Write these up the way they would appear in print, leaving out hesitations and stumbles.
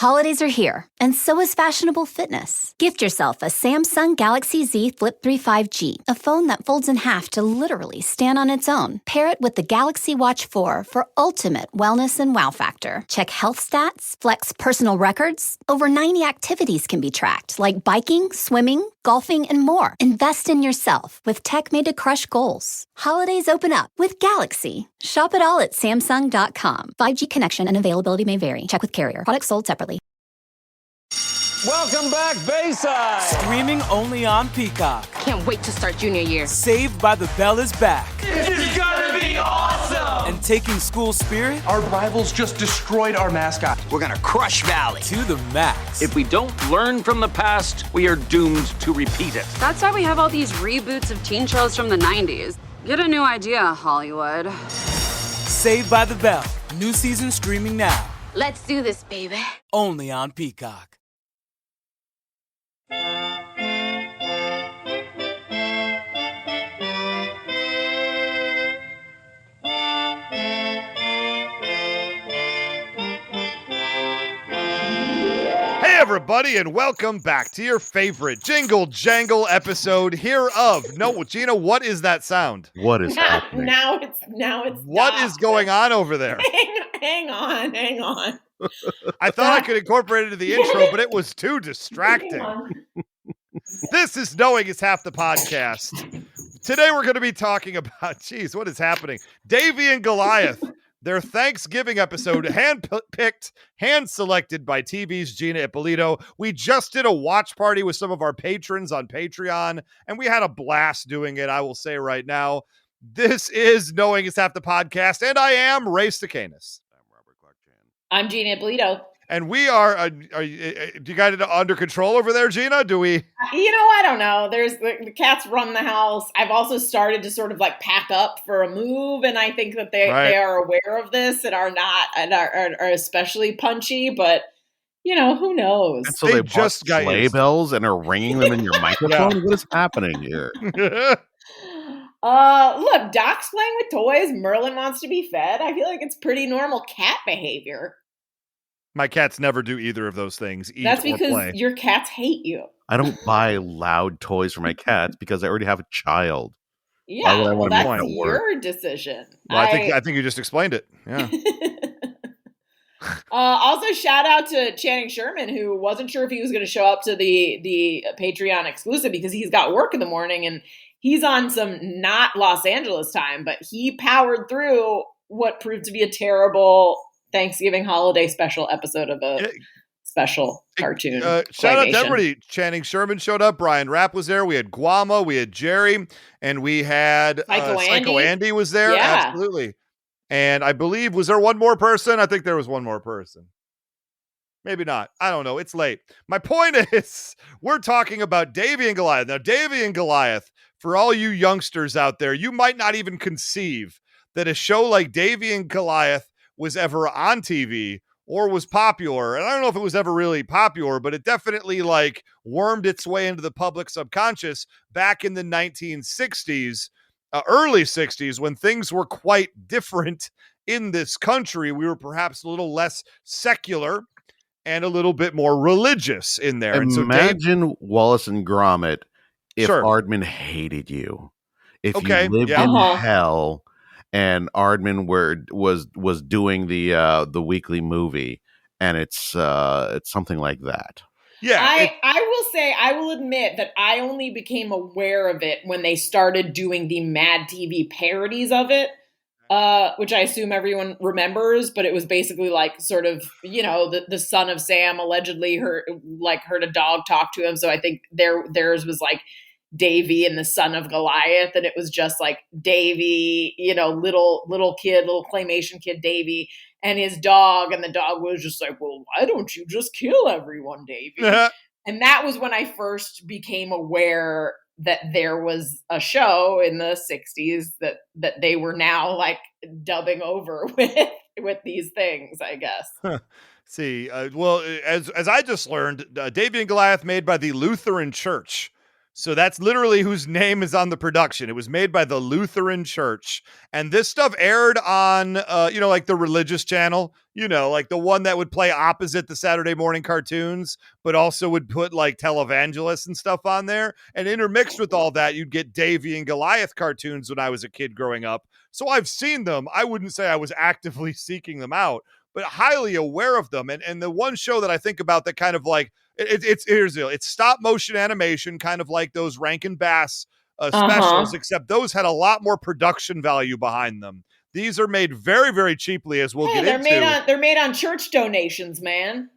Holidays are here, and so is fashionable fitness. Gift yourself a Samsung Galaxy Z Flip 3 5G, a phone that folds in half to literally stand on its own. Pair it with the Galaxy Watch 4 for ultimate wellness and wow factor. Check health stats, flex personal records. Over 90 activities can be tracked, like biking, swimming, golfing, and more. Invest in yourself with tech made to crush goals. Holidays open up with Galaxy. Shop it all at Samsung.com. 5G connection and availability may vary. Check with carrier. Products sold separately. Welcome back, Bayside. Streaming only on Peacock. Can't wait to start junior year. Saved by the Bell is back. This is gonna be awesome. And taking school spirit. Our rivals just destroyed our mascot. We're gonna crush Valley to the max. If we don't learn from the past, we are doomed to repeat it. That's why we have all these reboots of teen shows from the 90s. Get a new idea, Hollywood. Saved by the Bell. New season streaming now. Let's do this, baby. Only on Peacock. Everybody, and welcome back to your favorite Jingle Jangle episode here of No, Gina, what is that sound? What is happening? Now it's what is going on over there? Hang on. I thought I could incorporate it into the intro, but it was too distracting. This is Knowing is Half the Podcast. Today we're going to be talking about, what is happening? Davy and Goliath. Their Thanksgiving episode, hand-picked, hand-selected by TV's Gina Ippolito. We just did a watch party with some of our patrons on Patreon, and we had a blast doing it, I will say right now. This is Knowing is Half the Podcast, and I am Ray Stacanis. I'm Robert Clark-Chan. I'm Gina Ippolito. And we are do you got it under control over there, Gina? Do we? I don't know. There's the cats run the house. I've also started to sort of like pack up for a move, and I think that they are aware of this and are not and are especially punchy. But who knows? And so they just got sleigh bells and are ringing them in your microphone. Yeah. What is happening here? Look, Doc's playing with toys. Merlin wants to be fed. I feel like it's pretty normal cat behavior. My cats never do either of those things. That's because your cats hate you. I don't buy loud toys for my cats because I already have a child. Yeah, that's your decision. Well, I think you just explained it. Yeah. Also, shout out to Channing Sherman, who wasn't sure if he was going to show up to the Patreon exclusive because he's got work in the morning and he's on some not Los Angeles time, but he powered through what proved to be a terrible Thanksgiving holiday special episode of a special cartoon. Shout out to everybody. Channing Sherman showed up. Brian Rapp was there. We had Guama. We had Jerry. And we had Psycho Andy was there. Yeah. Absolutely. And I believe, was there one more person? I think there was one more person. Maybe not. I don't know. It's late. My point is, we're talking about Davy and Goliath. Now, Davy and Goliath, for all you youngsters out there, you might not even conceive that a show like Davy and Goliath was ever on TV or was popular. And I don't know if it was ever really popular, but it definitely wormed its way into the public subconscious back in the 1960s, early 60s, when things were quite different in this country. We were perhaps a little less secular and a little bit more religious in there. Imagine Wallace and Gromit if Aardman hated you. If you lived in hell and Aardman was doing the weekly movie, and it's something like that. Yeah, I will admit that I only became aware of it when they started doing the Mad TV parodies of it, which I assume everyone remembers. But it was basically the son of Sam allegedly heard a dog talk to him. So I think theirs was Davy and the son of Goliath, and it was just Davy, little kid, little claymation kid Davy, and his dog, and the dog was just well, why don't you just kill everyone, Davy? And that was when I first became aware that there was a show in the 60s that they were now dubbing over with these things, I guess. See, well, as I just learned, Davy and Goliath made by the Lutheran Church. So that's literally whose name is on the production. It was made by the Lutheran Church. And this stuff aired on, like the religious channel, like the one that would play opposite the Saturday morning cartoons, but also would put like televangelists and stuff on there. And intermixed with all that, you'd get Davy and Goliath cartoons when I was a kid growing up. So I've seen them. I wouldn't say I was actively seeking them out, but highly aware of them. And the one show that I think about that kind of like, here's the deal. It's stop motion animation, kind of like those Rankin Bass specials, except those had a lot more production value behind them. These are made very, very cheaply, as we'll get into. They're made on church donations, man.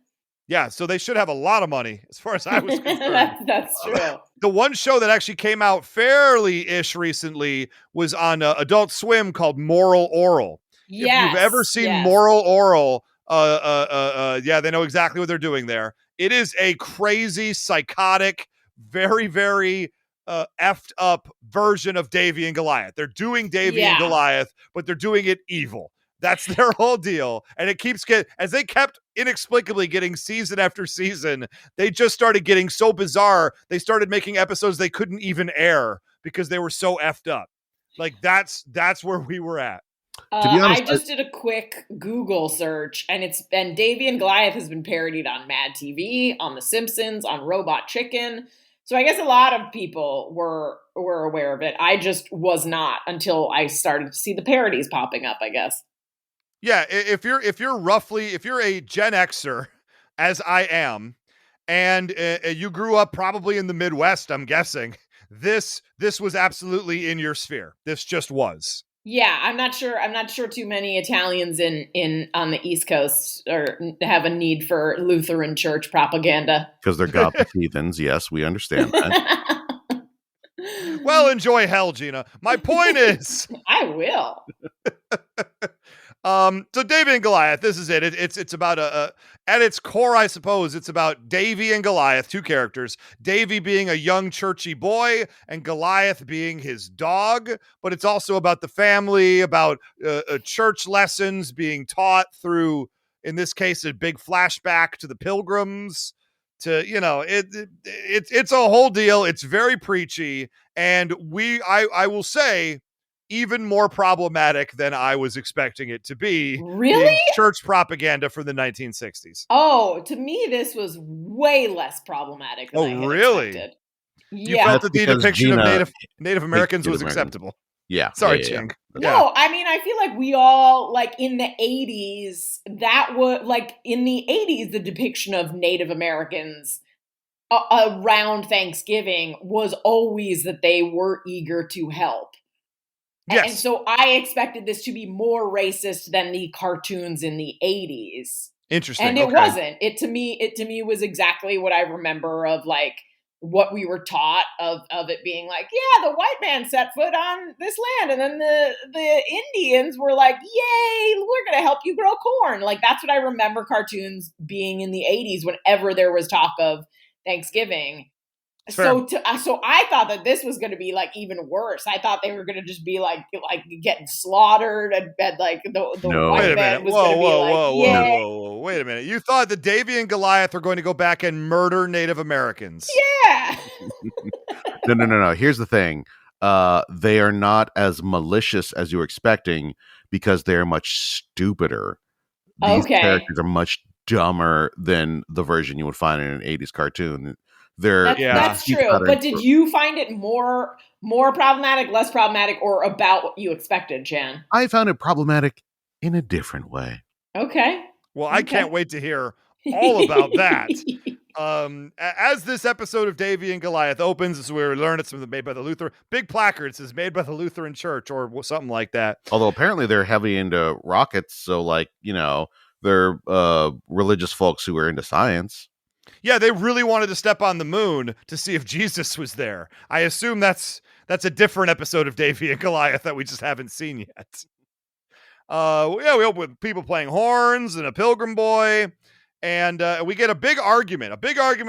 Yeah, so they should have a lot of money, as far as I was concerned. That's true. The one show that actually came out fairly-ish recently was on Adult Swim called Moral Oral. Yes, if you've ever seen Moral Oral, yeah, they know exactly what they're doing there. It is a crazy, psychotic, very, very effed up version of Davy and Goliath. They're doing Davy and Goliath, but they're doing it evil. That's their whole deal. And it keeps as they kept inexplicably getting season after season, they just started getting so bizarre. They started making episodes they couldn't even air because they were so effed up. Like that's where we were at. To be honest, I just did a quick Google search, and Davy and Goliath has been parodied on Mad TV, on The Simpsons, on Robot Chicken. So I guess a lot of people were aware of it. I just was not until I started to see the parodies popping up, I guess. Yeah, if you're a Gen Xer, as I am, and you grew up probably in the Midwest, I'm guessing, this was absolutely in your sphere. This just was. Yeah, I'm not sure too many Italians in on the East Coast or have a need for Lutheran church propaganda. Because they're godless heathens. Yes, we understand that. Well, enjoy hell, Gina. My point is, I will. So Davy and Goliath, this is it. It's about at its core, I suppose, it's about Davy and Goliath, two characters. Davy being a young churchy boy and Goliath being his dog. But it's also about the family, about church lessons being taught through, in this case, a big flashback to the Pilgrims. It's a whole deal. It's very preachy, and I will say, even more problematic than I was expecting it to be. Really? Church propaganda from the 1960s. Oh, to me, this was way less problematic than I had expected. You felt that the depiction Gina of Native Americans was acceptable. Yeah. Sorry, Ching. Yeah. No, I mean, I feel like we all, like, in the 80s, the depiction of Native Americans around Thanksgiving was always that they were eager to help. Yes. And so I expected this to be more racist than the cartoons in the 80s. Interesting. And it wasn't. It to me was exactly what I remember of, like, what we were taught of it being like, yeah, the white man set foot on this land, and then the Indians were like, yay, we're going to help you grow corn. Like, that's what I remember cartoons being in the 80s whenever there was talk of Thanksgiving. So I thought that this was going to be, like, even worse. I thought they were going to just be like getting slaughtered, and like the white man was going to be whoa, wait a minute. You thought that Davy and Goliath were going to go back and murder Native Americans? Yeah. No. Here's the thing. They are not as malicious as you were expecting because they're much stupider. These characters are much dumber than the version you would find in an 80s cartoon. That's true. But did you find it more problematic, less problematic, or about what you expected, Jan? I found it problematic in a different way. Okay. Well, I can't wait to hear all about that. As this episode of Davy and Goliath opens, as we learn it's made by the Lutheran, big placard, it says made by the Lutheran Church or something like that. Although apparently they're heavy into rockets, so they're religious folks who are into science. Yeah, they really wanted to step on the moon to see if Jesus was there. I assume that's a different episode of Davy and Goliath that we just haven't seen yet. We open with people playing horns and a pilgrim boy, and we get a big argument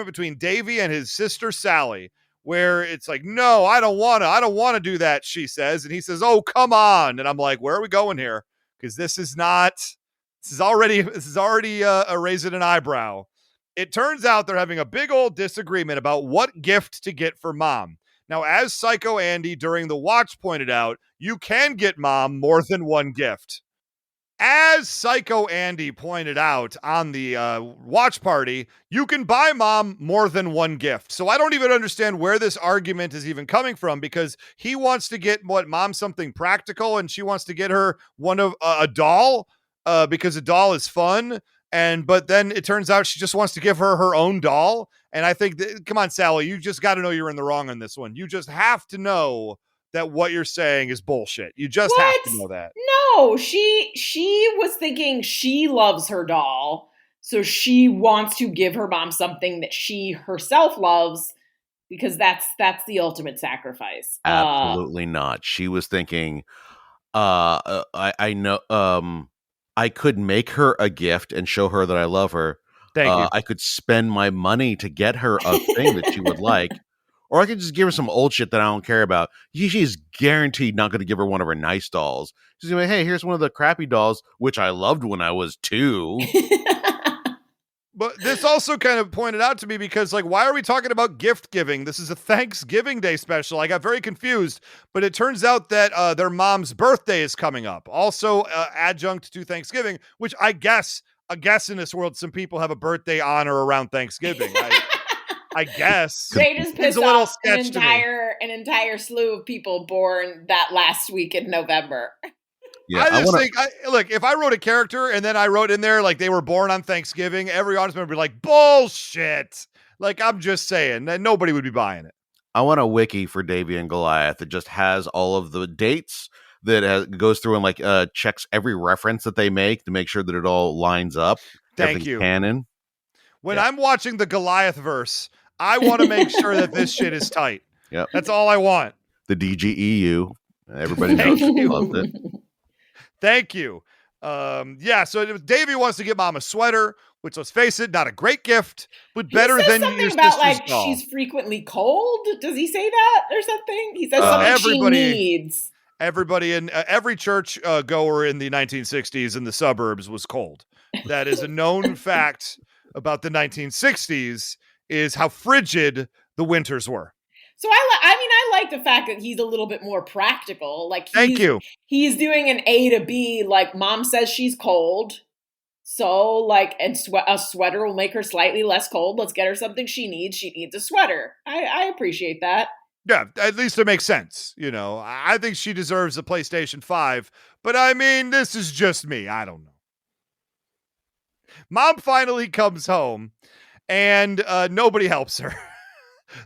between Davy and his sister Sally, where it's like, no, I don't want to do that, she says, and he says, oh, come on, and I'm like, where are we going here? Because this is already raising an eyebrow. It turns out they're having a big old disagreement about what gift to get for mom. Now, as Psycho Andy during the watch pointed out, you can get mom more than one gift. As Psycho Andy pointed out on the watch party, you can buy mom more than one gift. So I don't even understand where this argument is even coming from, because he wants to get mom something practical, and she wants to get her one of a doll because a doll is fun. But then it turns out she just wants to give her own doll. And I think, come on, Sally, you just got to know you're in the wrong on this one. You just have to know that what you're saying is bullshit. You just have to know that. No, she was thinking she loves her doll, so she wants to give her mom something that she herself loves, because that's the ultimate sacrifice. Absolutely not. She was thinking, I know, I could make her a gift and show her that I love her. Thank you. I could spend my money to get her a thing that she would like. Or I could just give her some old shit that I don't care about. She's guaranteed not going to give her one of her nice dolls. She's going to be, hey, here's one of the crappy dolls, which I loved when I was 2. But this also kind of pointed out to me, because, like, why are we talking about gift giving? This is a Thanksgiving Day special. I got very confused, but it turns out that their mom's birthday is coming up. Also adjunct to Thanksgiving, which I guess in this world, some people have a birthday on or around Thanksgiving. I guess they just pissed off an entire slew of people born that last week in November. Yeah, I just think, look, if I wrote a character and then I wrote in there like they were born on Thanksgiving, every audience member would be like, bullshit. Like, I'm just saying that nobody would be buying it. I want a wiki for Davy and Goliath that just has all of the dates, that goes through and like checks every reference that they make to make sure that it all lines up. Thank you. Canon. When I'm watching the Goliath verse, I want to make sure that this shit is tight. Yep. That's all I want. The DGEU. Everybody knows. Loved it. Thank you. So Davey wants to get mom a sweater, which, let's face it, not a great gift, but better than your about, sister's doll. She's frequently cold. Does he say that or something? He says something she needs. Everybody in every church goer in the 1960s in the suburbs was cold. That is a known fact about the 1960s, is how frigid the winters were. So I like the fact that he's a little bit more practical. Like, thank you. He's doing an A to B. Like, mom says she's cold, so like, and a sweater will make her slightly less cold. Let's get her something she needs. She needs a sweater. I appreciate that. Yeah, at least it makes sense. You know, I think she deserves a PlayStation 5, but I mean, this is just me. I don't know. Mom finally comes home, and nobody helps her.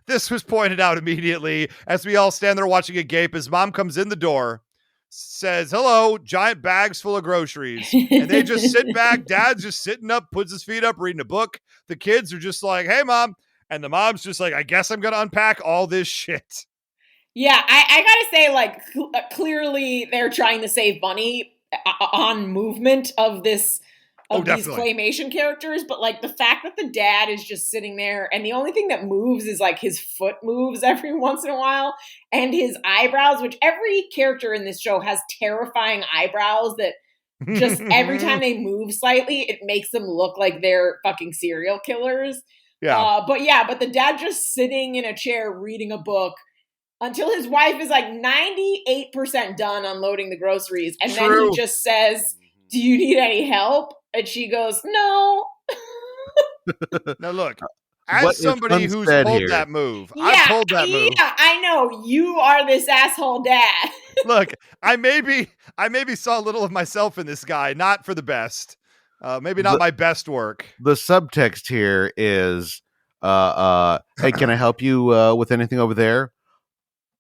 This was pointed out immediately as we all stand there watching a gape as mom comes in the door, says, hello, giant bags full of groceries. And they just sit back. Dad's just sitting up, puts his feet up, reading a book. The kids are just like, hey, mom. And the mom's just like, I guess I'm going to unpack all this shit. Yeah, I got to say, like, clearly they're trying to save money on movement of this. Of these claymation characters, but like the fact that the dad is just sitting there and the only thing that moves is like his foot moves every once in a while and his eyebrows, which every character in this show has terrifying eyebrows that just every time they move slightly, it makes them look like they're fucking serial killers. Yeah. But the dad just sitting in a chair reading a book until his wife is like 98% done unloading the groceries. And then he just says, do you need any help? And she goes, no. Now look, as somebody who's pulled that move, I've pulled that move. Yeah, I know. You are this asshole dad. Look, I maybe saw a little of myself in this guy, not for the best. Maybe not my best work. The subtext here is, hey, can I help you with anything over there?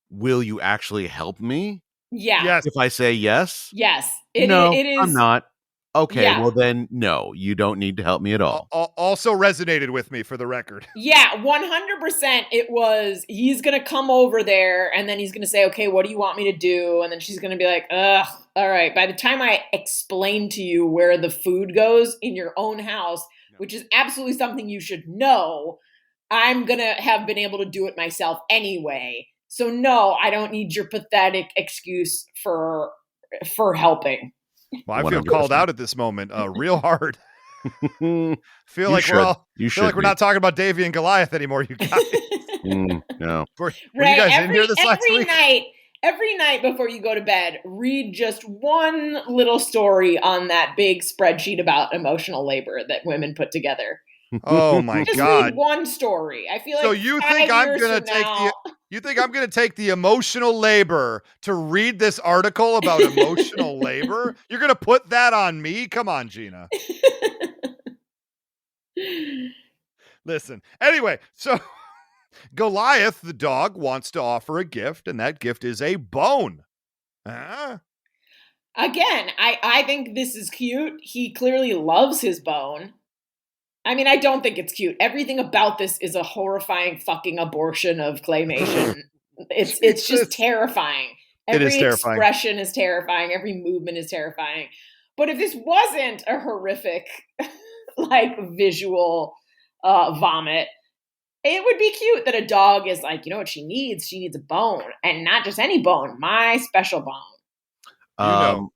Will you actually help me? Yeah. Yes. If I say yes? Yes. It is. I'm not. Okay, well then, no, you don't need to help me at all. Also resonated with me, for the record. Yeah, 100% it was, he's going to come over there and then he's going to say, okay, what do you want me to do? And then she's going to be like, ugh, all right. By the time I explain to you where the food goes in your own house, which is absolutely something you should know, I'm going to have been able to do it myself anyway. So no, I don't need your pathetic excuse for helping. Well, I feel 100%. Called out at this moment, real hard. feel like we're not talking about Davy and Goliath anymore, you guys. No. Were you guys in here this last week? Every night before you go to bed, read just one little story on that big spreadsheet about emotional labor that women put together. Oh my just God! Read one story. I feel so like you think I'm gonna take you think I'm gonna take the emotional labor to read this article about emotional labor? You're gonna put that on me? Come on, Gina. Listen. Anyway, so Goliath, the dog, wants to offer a gift, and that gift is a bone. Huh? Again, I think this is cute. He clearly loves his bone. I mean, I don't think it's cute. Everything about this is a horrifying fucking abortion of claymation. It's just terrifying. Every expression is terrifying. Every movement is terrifying. But if this wasn't a horrific, like, visual vomit, it would be cute that a dog is like, you know what she needs? She needs a bone. And not just any bone, my special bone.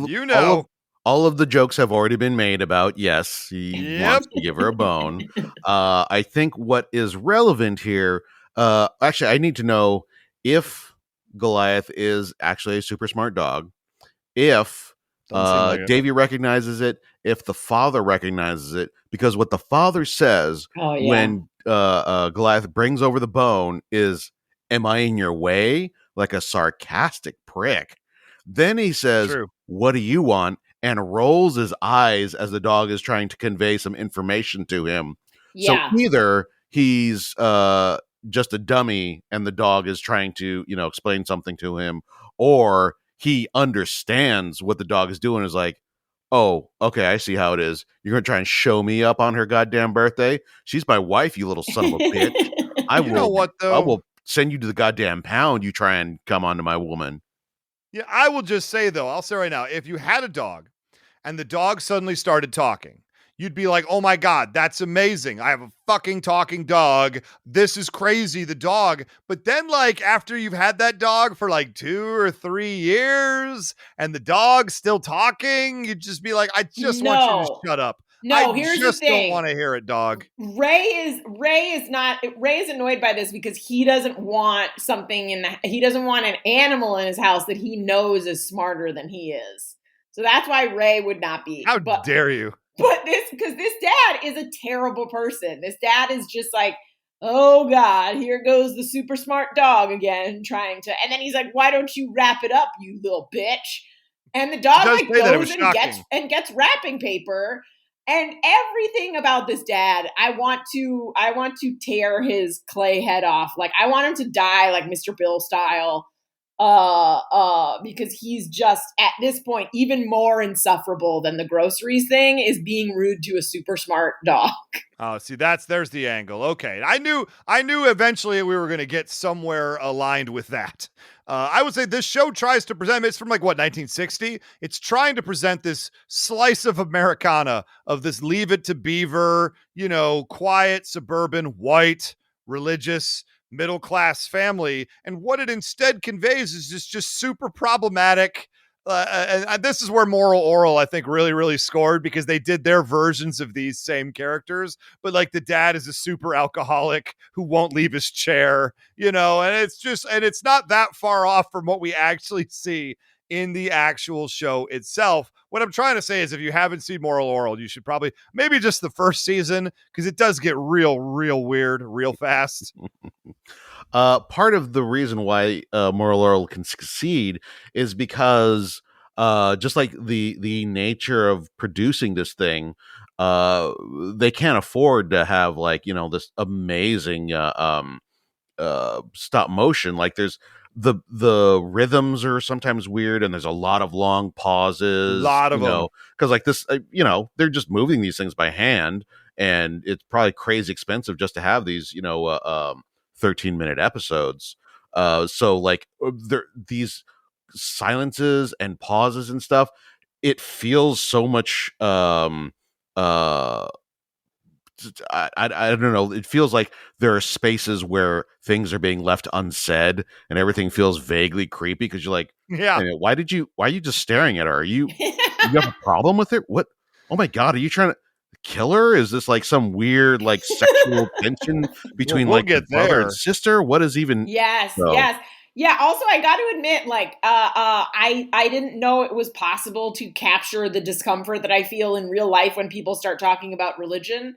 You know. All of the jokes have already been made about, yes, he wants to give her a bone. I think what is relevant here, actually, I need to know if Goliath is actually a super smart dog, if Davy recognizes it, if the father recognizes it, because what the father says when Goliath brings over the bone is, "Am I in your way?" Like a sarcastic prick. Then he says, "True. What do you want?" and rolls his eyes as the dog is trying to convey some information to him. Yeah. So either he's just a dummy and the dog is trying to, explain something to him, or he understands what the dog is doing, is like, oh, okay, I see how it is. You're going to try and show me up on her goddamn birthday? She's my wife, you little son of a bitch. I will send you to the goddamn pound. You try and come onto my woman. Yeah, I will just say, though, I'll say right now, if you had a dog and the dog suddenly started talking, you'd be like, oh my God, that's amazing. I have a fucking talking dog. This is crazy, the dog. But then, like, after you've had that dog for like 2 or 3 years and the dog's still talking, you'd just be like, I just want you to shut up. No, here's the thing. I just don't want to hear it, dog. Ray is annoyed by this because he doesn't want he doesn't want an animal in his house that he knows is smarter than he is. So that's why Ray would not be. How dare you? But because this dad is a terrible person. This dad is just like, oh God, here goes the super smart dog again, and then he's like, why don't you wrap it up, you little bitch? And the dog goes and gets wrapping paper. And everything about this dad, I want to tear his clay head off. Like, I want him to die like Mr. Bill style. Because he's just at this point even more insufferable than the groceries thing is being rude to a super smart dog. Oh, see, there's the angle. Okay. I knew eventually we were going to get somewhere aligned with that. I would say this show tries to present, it's from 1960. It's trying to present this slice of Americana, of this Leave It to Beaver, quiet, suburban, white, religious, middle-class family. And what it instead conveys is just super problematic. And this is where Moral Oral, I think, really, really scored, because they did their versions of these same characters. But the dad is a super alcoholic who won't leave his chair, and it's not that far off from what we actually see in the actual show itself. What I'm trying to say is, if you haven't seen Moral Oral, you should probably maybe just the first season, because it does get real, real weird real fast. Part of the reason why Moral Oral can succeed is because just like the nature of producing this thing, they can't afford to have this amazing stop motion. Like, there's the rhythms are sometimes weird, and there's a lot of long pauses. A lot of them, because this, they're just moving these things by hand, and it's probably crazy expensive just to have these 13-minute episodes. So these silences and pauses and stuff, it feels so much I don't know. It feels like there are spaces where things are being left unsaid and everything feels vaguely creepy, because you're like, yeah, why are you just staring at her? You have a problem with it? What? Oh my God. Are you trying to killer? Is this like some weird like sexual tension between we'll like the brother and sister? What is even? Yes. Yeah. Also, I got to admit, like, I didn't know it was possible to capture the discomfort that I feel in real life when people start talking about religion.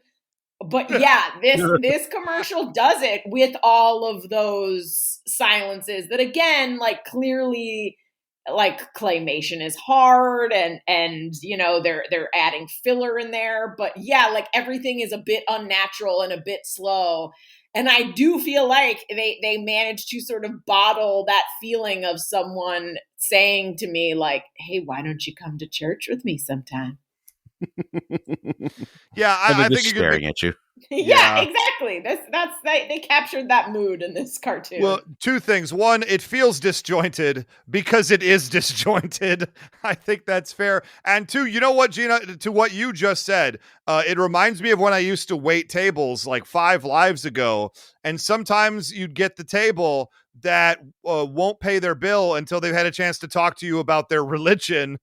But yeah, this commercial does it with all of those silences that, again, like, clearly, like, claymation is hard and you know, they're adding filler in there. But yeah, like, everything is a bit unnatural and a bit slow. And I do feel like they managed to sort of bottle that feeling of someone saying to me, like, hey, why don't you come to church with me sometime? Yeah, I think you're staring at you. Yeah, exactly. They captured that mood in this cartoon. Well, two things. One, it feels disjointed because it is disjointed. I think that's fair. And two, you know what, Gina, to what you just said, it reminds me of when I used to wait tables like 5 lives ago. And sometimes you'd get the table that won't pay their bill until they've had a chance to talk to you about their religion.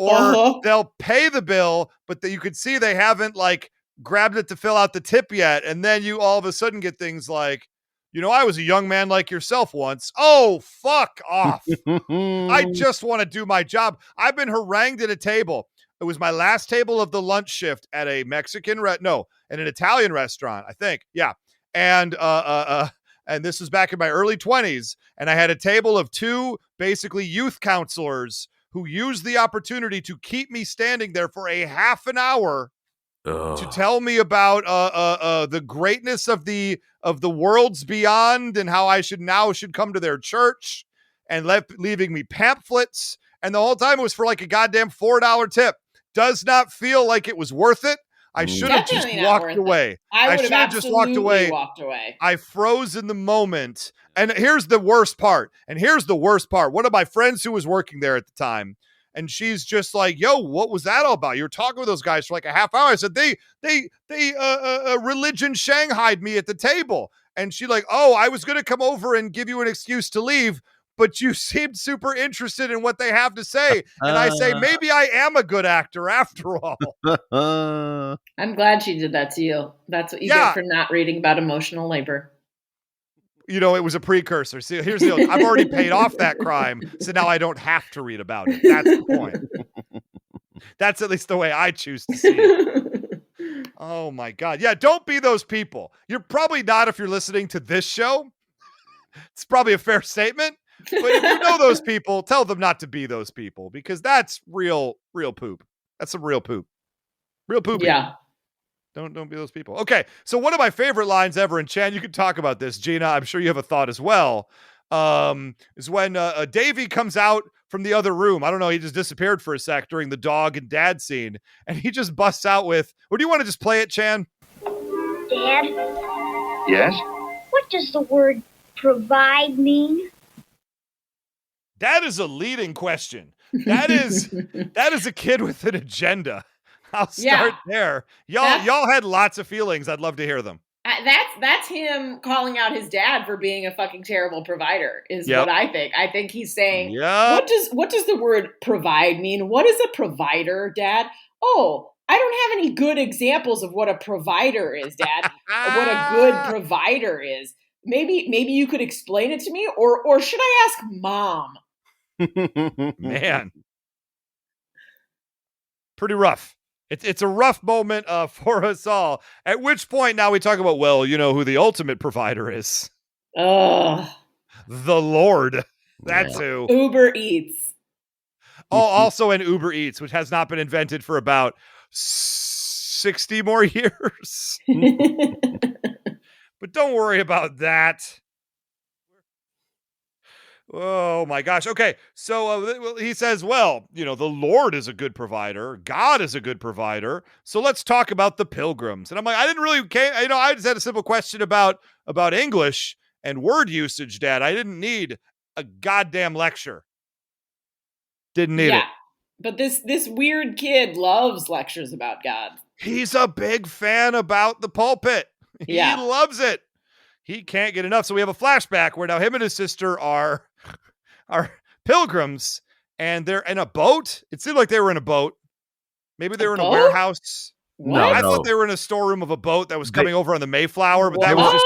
Or they'll pay the bill, but you could see they haven't like grabbed it to fill out the tip yet. And then you all of a sudden get things like, you know, I was a young man like yourself once. Oh, fuck off. I just want to do my job. I've been harangued at a table. It was my last table of the lunch shift at a Mexican, at an Italian restaurant, I think. Yeah. And this was back in my early 20s. And I had a table of 2 basically youth counselors who used the opportunity to keep me standing there for a half an hour to tell me about the greatness of the worlds beyond and how I should come to their church, and leaving me pamphlets. And the whole time it was for like a goddamn $4 tip. Does not feel like it was worth it. I should have just walked away. I should have just walked away. I froze in the moment. And here's the worst part. One of my friends who was working there at the time, and she's just like, yo, what was that all about? You were talking with those guys for like a half hour. I said, they religion shanghaied me at the table. And she like, oh, I was going to come over and give you an excuse to leave, but you seemed super interested in what they have to say. And I say, maybe I am a good actor after all. I'm glad she did that to you. That's what you get for not reading about emotional labor. You know, it was a precursor. See, here's the deal. I've already paid off that crime, so now I don't have to read about it. That's the point. That's at least the way I choose to see it. Oh, my God. Yeah, don't be those people. You're probably not if you're listening to this show. It's probably a fair statement. But if you know those people, tell them not to be those people, because that's real poop. That's some real poop. Real poopy. Yeah. Don't be those people. Okay, so one of my favorite lines ever, and Chan, you can talk about this. Gina, I'm sure you have a thought as well, is when Davey comes out from the other room. I don't know, he just disappeared for a sec during the dog and dad scene, and he just busts out with, or do you want to just play it, Chan? Dad? Yes? What does the word provide mean? That is a leading question. That is a kid with an agenda. I'll start there. Y'all had lots of feelings. I'd love to hear them. That's him calling out his dad for being a fucking terrible provider is what I think. I think he's saying, what does the word provide mean? What is a provider, Dad? Oh, I don't have any good examples of what a provider is, Dad. What a good provider is. Maybe you could explain it to me, or should I ask Mom? Man. Pretty rough. It's a rough moment for us all. At which point now we talk about, well, you know who the ultimate provider is. The Lord. That's who. Uber Eats. Oh, also an Uber Eats, which has not been invented for about 60 more years. But don't worry about that. Oh my gosh. Okay. So he says, well, you know, the Lord is a good provider. God is a good provider. So let's talk about the Pilgrims. And I'm like, I didn't really care. You know, I just had a simple question about English and word usage, Dad. I didn't need a goddamn lecture. Didn't need it. But this weird kid loves lectures about God. He's a big fan about the pulpit. He loves it. He can't get enough. So we have a flashback where now him and his sister are pilgrims, and they're in a boat. It seemed like they were in a boat. Maybe they were in a warehouse. What? I thought they were in a storeroom of a boat that was coming over on the Mayflower, but that was just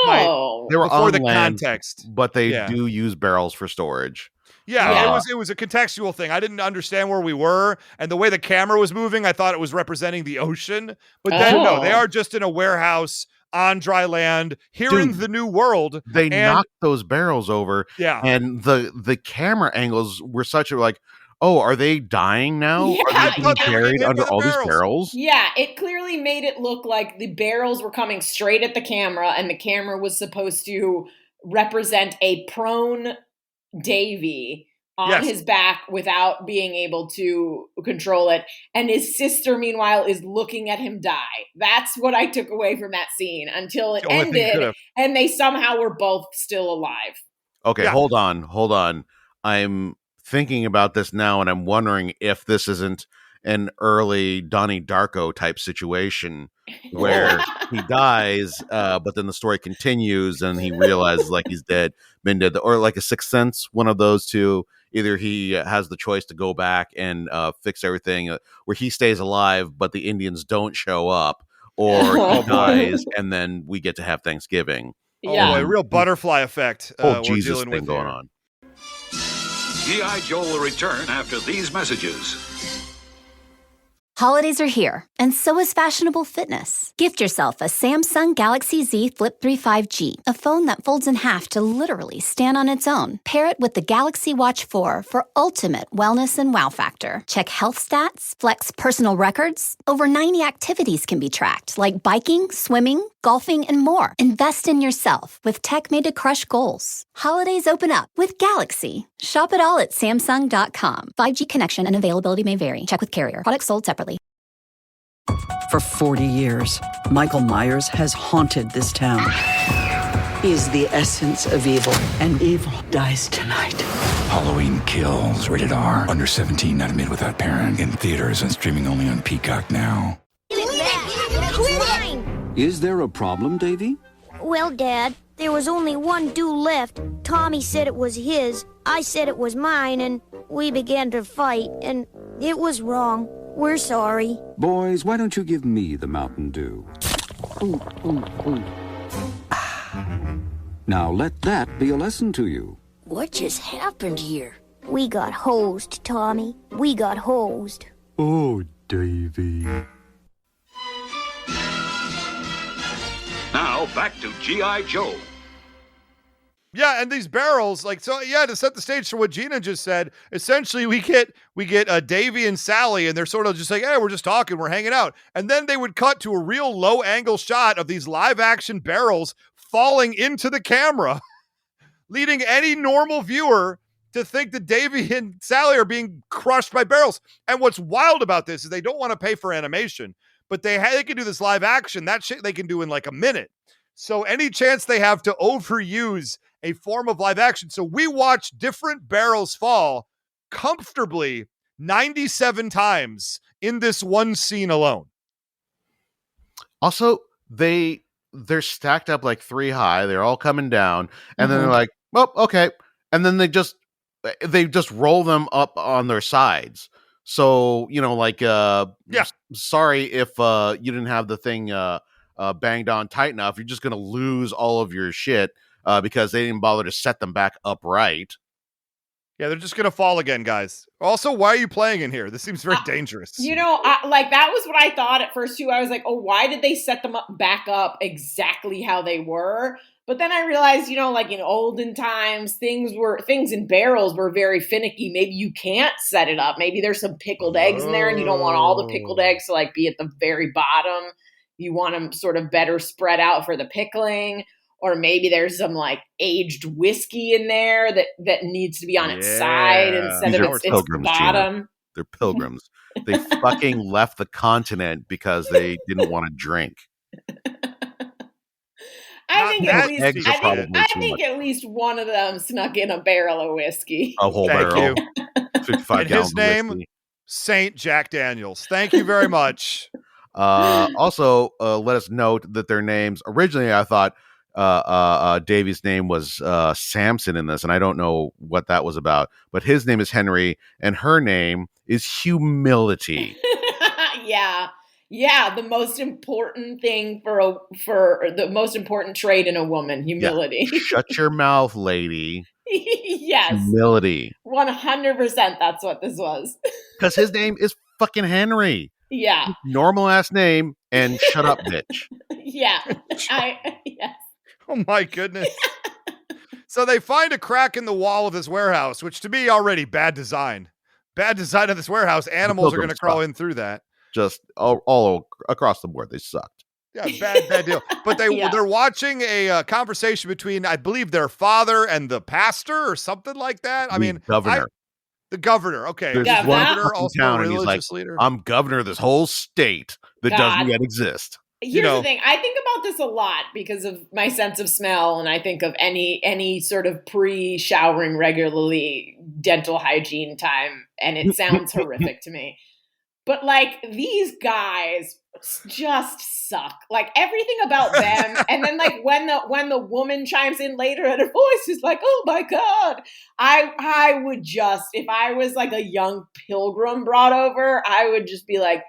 they were before on the land, context. But they do use barrels for storage. Yeah, it was a contextual thing. I didn't understand where we were, and the way the camera was moving, I thought it was representing the ocean. But then no, they are just in a warehouse on dry land here in the new world. They knocked those barrels over. Yeah. And the camera angles were such like, oh, are they dying now? Yeah, are they being carried under all these barrels? Yeah, it clearly made it look like the barrels were coming straight at the camera, and the camera was supposed to represent a prone Davy on his back without being able to control it. And his sister, meanwhile, is looking at him die. That's what I took away from that scene until it ended, and they somehow were both still alive. Okay, hold on. I'm thinking about this now, and I'm wondering if this isn't an early Donnie Darko type situation where he dies, but then the story continues and he realizes like he's been dead, or like a Sixth Sense, one of those two. Either he has the choice to go back and fix everything, where he stays alive, but the Indians don't show up, or he dies, and then we get to have Thanksgiving. Yeah, a real butterfly effect. Jesus thing going on. G.I. Joe will return after these messages. Holidays are here, and so is fashionable fitness. Gift yourself a Samsung Galaxy Z Flip 3 5G, a phone that folds in half to literally stand on its own. Pair it with the Galaxy Watch 4 for ultimate wellness and wow factor. Check health stats, flex personal records. Over 90 activities can be tracked, like biking, swimming, golfing, and more. Invest in yourself with tech made to crush goals. Holidays open up with Galaxy. Shop it all at Samsung.com. 5G connection and availability may vary. Check with carrier. Products sold separately. For 40 years, Michael Myers has haunted this town. He is the essence of evil, and evil dies tonight. Halloween Kills, rated R, under 17, not admitted without parent, in theaters and streaming only on Peacock now. Is there a problem, Davy? Well, Dad, there was only one dew left. Tommy said it was his, I said it was mine, and we began to fight, and it was wrong. We're sorry. Boys, why don't you give me the Mountain Dew? Now let that be a lesson to you. What just happened here? We got hosed, Tommy. We got hosed. Oh, Davy. Now back to G.I. Joe. Yeah, and these barrels, to set the stage for what Gina just said, essentially we get Davy and Sally, and they're sort of just like, hey, we're just talking, we're hanging out. And then they would cut to a real low-angle shot of these live-action barrels falling into the camera, leading any normal viewer to think that Davy and Sally are being crushed by barrels. And what's wild about this is they don't want to pay for animation, but they can do this live action. That shit they can do in like a minute. So any chance they have to overuse a form of live action. So we watched different barrels fall comfortably 97 times in this one scene alone. Also, they're stacked up like 3 high. They're all coming down, and then they're like, "Oh, okay," and then they just roll them up on their sides. So sorry if you didn't have the thing banged on tight enough. You're just gonna lose all of your shit. Because they didn't bother to set them back upright. Yeah, they're just going to fall again, guys. Also, why are you playing in here? This seems very dangerous. That was what I thought at first, too. I was like, oh, why did they set them back up exactly how they were? But then I realized, in olden times, things in barrels were very finicky. Maybe you can't set it up. Maybe there's some pickled eggs in there, and you don't want all the pickled eggs to, be at the very bottom. You want them sort of better spread out for the pickling. Or maybe there's some aged whiskey in there that needs to be on its side instead of its bottom. Gina. They're pilgrims. They fucking left the continent because they didn't want to drink. I think at least one of them snuck in a barrel of whiskey. A whole barrel. 55 gallons his name, whiskey. Saint Jack Daniels. Thank you very much. Also, let us note that their names, originally I thought Davy's name was Samson in this, and I don't know what that was about, but his name is Henry and her name is Humility. Yeah, the most important thing for the most important trait in a woman, humility. Yeah. Shut your mouth, lady. Yes. Humility. 100% that's what this was. Because his name is fucking Henry. Yeah. Normal ass name and shut up, bitch. Yeah. Yes. Oh my goodness. So they find a crack in the wall of this warehouse, which to me already bad design. Bad design of this warehouse. Animals are going to crawl in through that. Just all across the board, they sucked. Yeah, bad deal. But they're watching a conversation between, I believe, their father and the pastor or something like that. Governor. The governor. Okay. There's the one governor, in also town, a and he's religious like, leader. I'm governor of this whole state that doesn't yet exist. Here's the thing. I think about this a lot because of my sense of smell, and I think of any sort of pre-showering regularly dental hygiene time, and it sounds horrific to me. But like these guys just suck. Like everything about them, and then like when the woman chimes in later and her voice is like, "Oh my God," I would just, if I was like a young pilgrim brought over, I would just be like,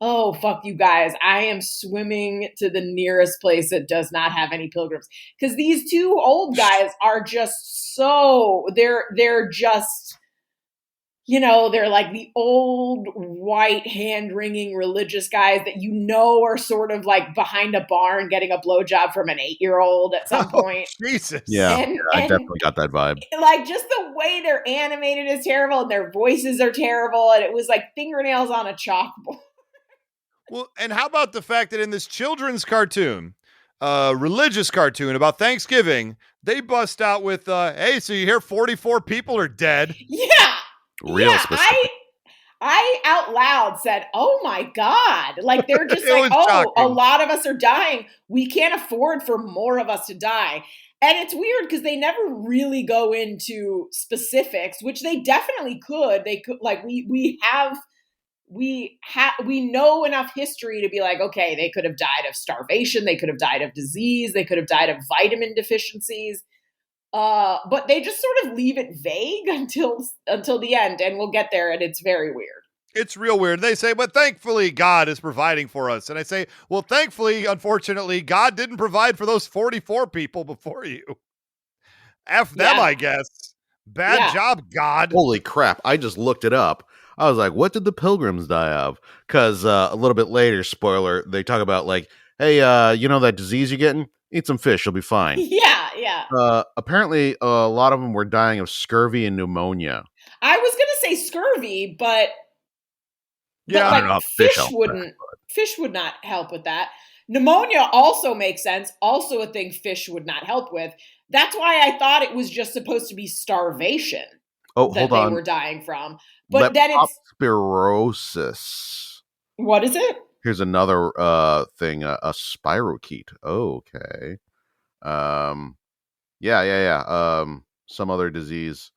oh, fuck you guys. I am swimming to the nearest place that does not have any pilgrims. Because these two old guys are just they're just, they're like the old white hand-wringing religious guys that are sort of like behind a barn getting a blowjob from an 8-year-old at some point. Jesus. Yeah, I definitely got that vibe. Like just the way they're animated is terrible and their voices are terrible. And it was like fingernails on a chalkboard. Well, and how about the fact that in this children's cartoon, religious cartoon about Thanksgiving, they bust out with, hey, so you hear 44 people are dead? Yeah. Real specific. I out loud said, oh my God. Like they're just like, shocking. A lot of us are dying. We can't afford for more of us to die. And it's weird because they never really go into specifics, which they definitely could. They could, like, we know enough history to be like, okay, they could have died of starvation. They could have died of disease. They could have died of vitamin deficiencies. But they just sort of leave it vague until the end. And we'll get there. And it's very weird. It's real weird. They say, but thankfully God is providing for us. And I say, well, thankfully, unfortunately, God didn't provide for those 44 people before you. F them, I guess. Bad job, God. Holy crap. I just looked it up. I was like, what did the pilgrims die of? Because a little bit later, spoiler, they talk about like, hey, that disease you're getting? Eat some fish, you'll be fine. Yeah. Apparently, a lot of them were dying of scurvy and pneumonia. I was going to say scurvy, but I don't know if fish would not help with that. Pneumonia also makes sense. Also a thing fish would not help with. That's why I thought it was just supposed to be starvation. Oh, hold on. They were dying from. But then it's leptospirosis. What is it? Here's another thing, a spirochete. Oh, okay. Yeah. Some other disease.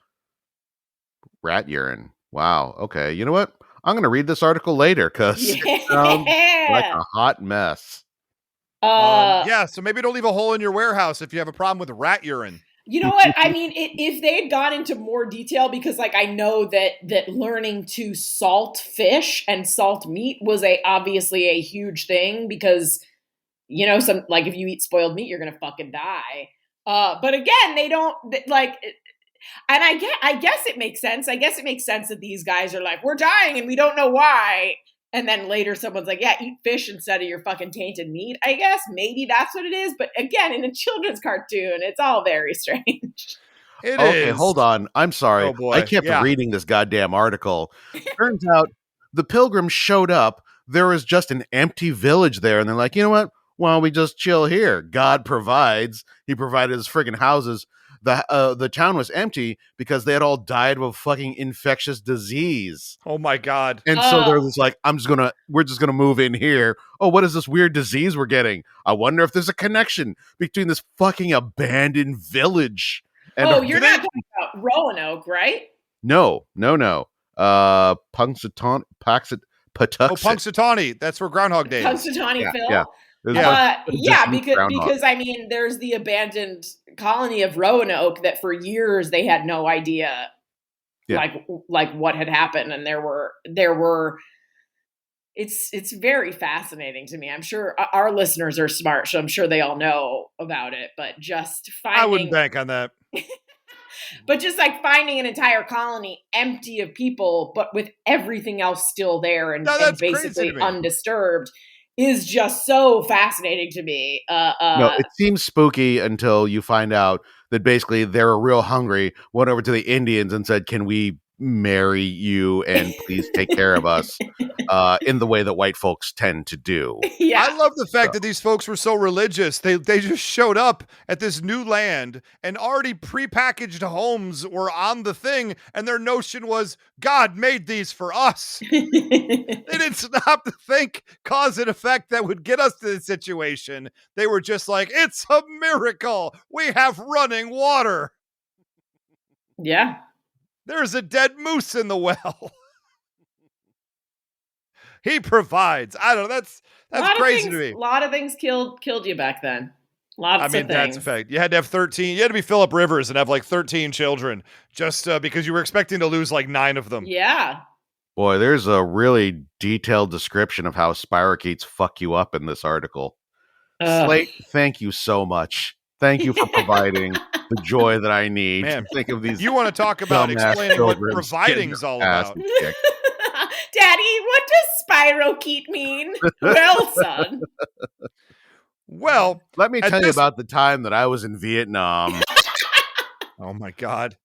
Rat urine. Wow. Okay. You know what? I'm going to read this article later because it sounds like a hot mess. So maybe don't leave a hole in your warehouse if you have a problem with rat urine. You know what? I mean, if they had gone into more detail, because like I know that learning to salt fish and salt meat was obviously a huge thing because, some like if you eat spoiled meat, you're gonna fucking die. But again, they don't like. And I guess it makes sense. I guess it makes sense that these guys are like, we're dying and we don't know why. And then later someone's like, yeah, eat fish instead of your fucking tainted meat. I guess maybe that's what it is. But again, in a children's cartoon, it's all very strange. Okay, hold on. I'm sorry. Oh boy. I kept reading this goddamn article. Turns out the pilgrims showed up. There was just an empty village there. And they're like, you know what? Why don't we just chill here? God provides. He provided his friggin' houses. The town was empty because they had all died of a fucking infectious disease. Oh my God. And so they're just like, we're just gonna move in here. Oh, what is this weird disease we're getting? I wonder if there's a connection between this fucking abandoned village. And you're not talking about Roanoke, right? No. Punxsutawney. Punxsutawney. That's where Groundhog Day is. Punxsutawney Phil. Yeah. Because I mean, there's the abandoned colony of Roanoke that for years they had no idea, like what had happened, and there were it's very fascinating to me. I'm sure our listeners are smart, so I'm sure they all know about it. But just finding, I wouldn't bank on that. But just like finding an entire colony empty of people, but with everything else still there and basically undisturbed, is just so fascinating to me. No, it seems spooky until you find out that basically they were real hungry, went over to the Indians and said, "Can we marry you and please take care of us?" In the way that white folks tend to do. Yeah. I love the fact that these folks were so religious. They just showed up at this new land and already prepackaged homes were on the thing. And their notion was God made these for us. They didn't stop to think cause and effect that would get us to this situation. They were just like, it's a miracle. We have running water. Yeah. There's a dead moose in the well. He provides. I don't know. That's crazy to me. A lot of things killed you back then. Lots of things. That's a fact. You had to have 13. You had to be Philip Rivers and have like 13 children just because you were expecting to lose like 9 of them. Yeah. Boy, there's a really detailed description of how spirochetes fuck you up in this article. Slate, thank you so much. Thank you for providing the joy that I need to think of these. You want to talk about explaining what providing's all about. Daddy, what does spirochete mean? Well, son. Well, let me tell you about the time that I was in Vietnam. Oh my God.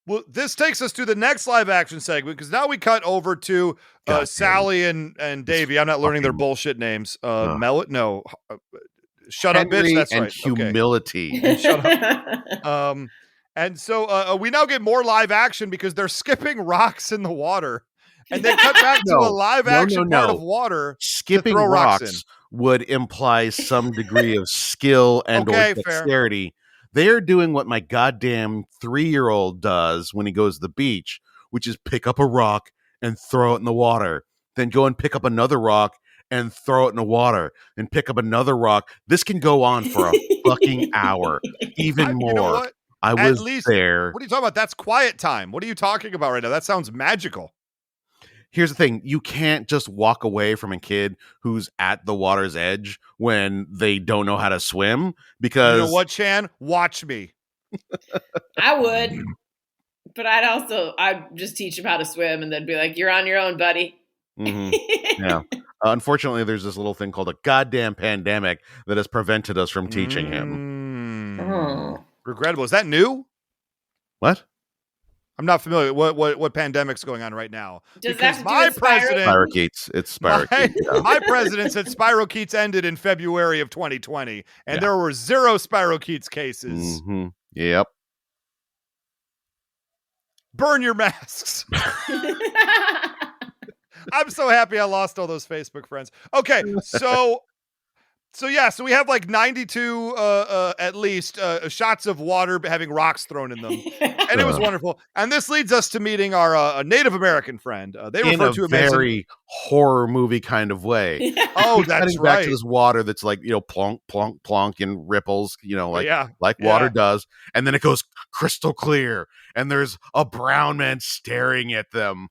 Well, this takes us to the next live action segment because now we cut over to Sally and Davey. I'm not learning their bullshit names. Shut Henry up, bitch. That's and right. Humility. Okay. Shut up. And so we now get more live action because they're skipping rocks in the water. And they cut back to a live action part of water. Skipping rocks would imply some degree of skill and or dexterity. They're doing what my goddamn 3-year-old does when he goes to the beach, which is pick up a rock and throw it in the water. Then go and pick up another rock and throw it in the water and pick up another rock. This can go on for a fucking hour, even more. You know what? I was there. What are you talking about? That's quiet time. What are you talking about right now? That sounds magical. Here's the thing. You can't just walk away from a kid who's at the water's edge when they don't know how to swim because... You know what, Chan? Watch me. I would. But I'd just teach him how to swim and then be like, you're on your own, buddy. Mm-hmm. Yeah. Unfortunately, there's this little thing called a goddamn pandemic that has prevented us from teaching him. Regrettable. Is that new? What? I'm not familiar. What pandemic's going on right now? Does that have to do with spirochetes? It's spirochetes. My president said spirochetes ended in February of 2020, and there were 0 spirochetes cases. Mm-hmm. Yep. Burn your masks. I'm so happy I lost all those Facebook friends. Okay, so we have like 92 at least shots of water having rocks thrown in them, and it was wonderful. And this leads us to meeting our Native American friend. They refer to him as very horror movie kind of way. Oh, that's right. Back to this water that's like plonk, plonk, plonk, and ripples. Like water does, and then it goes crystal clear, and there's a brown man staring at them.